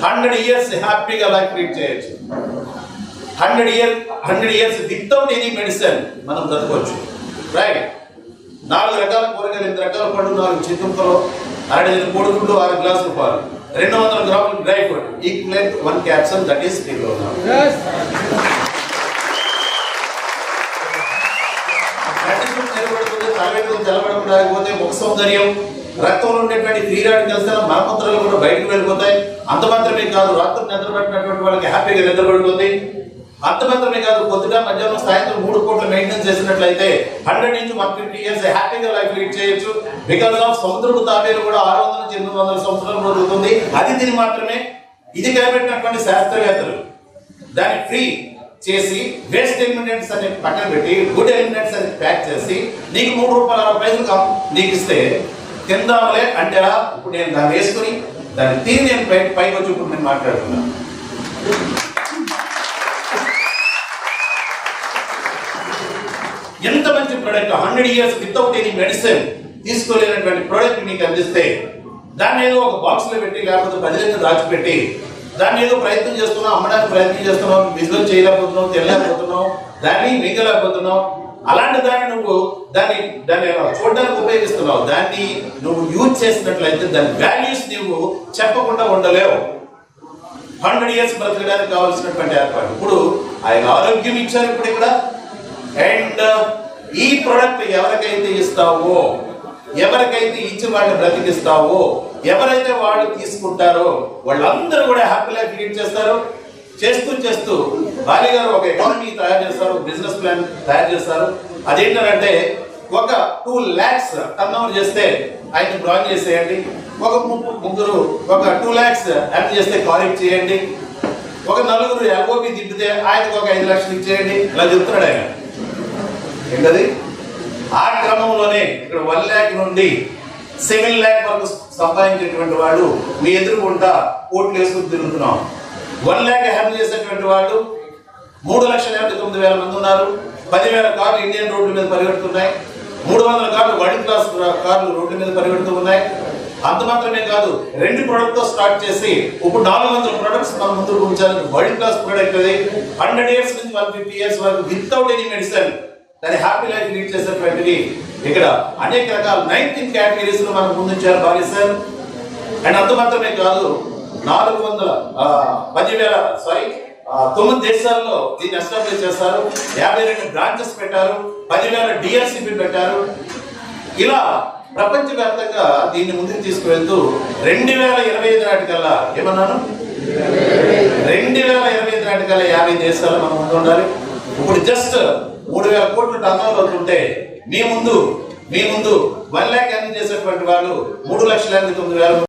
100 years హ్యాపీగా life lead చేయొచ్చు. 100 years without any medicine మనం బ్రతకొచ్చు. రైట్. 4 రకాల కూరగాయలు, 2 రకాల పళ్ళు, 4 చింతపండు, 6 కోడిగుడ్లు, 6 గ్లాసుల పాలు, 200 గ్రాములు dry fruit, equivalent 1 capsule, that is kilogram. తెల్లబడకపోతే ముఖ సౌందర్యం, రక్తంలో ఉండేటువంటి ఫ్రీ రాడికల్స్ మలమూత్రాలు కూడా బయటకు వెళ్ళిపోతాయి. అంత మాత్రమే కాదు, రాత్రి నిద్రపట్టినటువంటి వాళ్ళకి హ్యాపీగా నిద్రపడుతుంది. అంత మాత్రమే కాదు, పొద్దుట మధ్యాహ్నం సాయంత్రం 3 కోట్ల మెయింటైన్ చేసినట్లయితే 100 నుంచి 150 years హ్యాపీగా లైఫ్ లీడ్ చేయొచ్చు. బికాస్ ఆఫ్ సముద్రపు తాబేలు కూడా 600 నుంచి 800 సంవత్సరాలు బ్రతుకుతుంది. అది దీని మాత్రమే. ఇది కనిపెట్టినటువంటి శాస్త్రవేత్తలు దాన్ని ఫ్రీ చేసి వేస్ట్ ఎలిమెంట్స్ అని పక్కన పెట్టి గుడ్ ఎలిమెంట్స్ అని ప్యాక్ చేసి నీకు ₹3.60 నీకు ఇస్తే తిందామలే అంటేరా. ఇప్పుడు నేను దాన్ని వేసుకుని దాన్ని తిని నేను పైకి వచ్చి ఇప్పుడు నేను మాట్లాడుతున్నాను. ఎంత మంచి product, 100 years without any medicine తీసుకోలేనటువంటి ప్రోడక్ట్ మీకు అందిస్తే దాన్ని ఏదో ఒక బాక్స్ లో పెట్టి లేకపోతే 10 లక్షలు దాచిపెట్టి దాన్ని ఏదో ప్రయత్నం చేస్తున్నావు, అమ్మడానికి ప్రయత్నం చేస్తున్నావు, బిజినెస్ చేయలేకపోతున్నావు, తినలేకపోతున్నావు, దాన్ని మింగలేకపోతున్నావు. అలాంటి దాన్ని నువ్వు దాన్ని చూడడానికి ఉపయోగిస్తున్నావు. దాన్ని నువ్వు యూజ్ చేసినట్లయితే దాని వాల్యూస్ నువ్వు చెప్పకుండా ఉండలేవు. 100 years బ్రతకడానికి కావాల్సినటువంటి ఏర్పాటు. ఇప్పుడు ఆయన ఆరోగ్యం ఇచ్చారు ఇప్పుడు ఇక్కడ. అండ్ ఈ ప్రోడక్ట్ ఎవరికైతే ఇస్తావో, ఎవరికైతే ఇచ్చి వాళ్ళని బ్రతికిస్తావో, ఎవరైతే వాళ్ళు తీసుకుంటారో వాళ్ళందరూ కూడా హ్యాపీ లైఫ్ లీడ్ చేస్తారు. చేస్తూ బాలి గారు ఒక ఎకానమీ తయారు చేస్తారు, బిజినెస్ ప్లాన్ తయారు చేస్తారు. అదేంటంటే ఒక 2 lakhs టర్న్ ఓవర్ చేస్తే ఆయన డ్రాయింగ్ చేసేయండి. ఒక ముగ్గురు ఒక 2 lakhs యాడ్ చేస్తే కాలేజ్ చేయండి. ఒక 4 LOB తిప్పితే ఆయనకు ఒక 5 లక్షలు ఇచ్చేయండి. ఇలా చెప్తున్నాడు ఆయన. ఏంటది? ఆ క్రమంలోనే ఇక్కడ 1 lakh నుండి 7 lakh వరకు సంపాదించేటువంటి వాడు మీ ఎదురుకుంటా కోట్లు వేసుకుని తిరుగుతున్నాం. 1 lakh హ్యాపీ చేసేటువంటి వాళ్ళు 3,59,000 మంది ఉన్నారు. 10,000 కార్లు ఇండియన్ రోడ్ల మీద పరిగెడుతున్నాయి. 300 కార్లు వరల్డ్ క్లాస్ కార్లు రోడ్ల మీద పరిగెడుతూ ఉన్నాయి. అంత మాత్రమే కాదు, 2 ప్రొడక్ట్ తో స్టార్ట్ చేసి ఇప్పుడు 400 ప్రొడక్ట్స్ మన ముందుకు ఉంచాలి. వరల్డ్ క్లాస్ ప్రొడక్ట్ అది. 100 years నుంచి 150 years వరకు వితౌట్ ఎనీ మెడిసిన్ దాని హ్యాపీ లైఫ్ లీడ్ చేసేటువంటివి ఇక్కడ అనేక రకాల 19 కేటగిరీస్ లో మనకు ముందుంచారు బాలి సార్. అండ్ అంత మాత్రమే కాదు, 9 దేశాల్లో దీన్ని ఎస్టాబ్లిష్ చేస్తారు. 52 బ్రాంచెస్ పెట్టారు. 10,000 DRCP పెట్టారు. ఇలా ప్రపంచవ్యాప్తంగా దీన్ని ముందుకు తీసుకువెళ్తూ 2025 నాటికల్లా ఏమన్నాను, 2025 నాటికల్లా 50 దేశాలు మనం ముందు ఉండాలి. ఇప్పుడు జస్ట్ 3,000 కోట్లు టర్న్ ఓవర్ అవుతుంటే మీ ముందు 1 lakh ఎర్న్ చేసేటువంటి వాళ్ళు 3,89,000